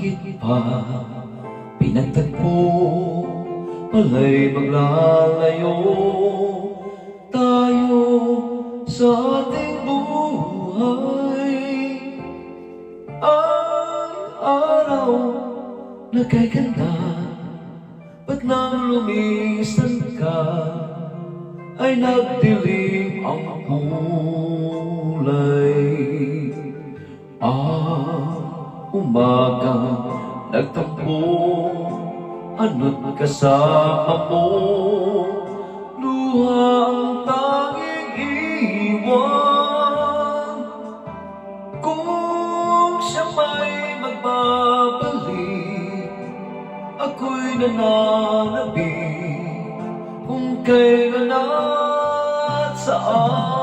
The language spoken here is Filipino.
bakit pa pinagtagpo? Pala'y maglalayo tayo sa ating buhay. Ang araw na kay ganda, ba't nang lumisan ka ay nagdilim ang kulay. Umagang nagtampo, ano't kasama mo, luha ang tanging iwan. Kung siya may magbabalik, ako'y nananabik kung kailan at saan.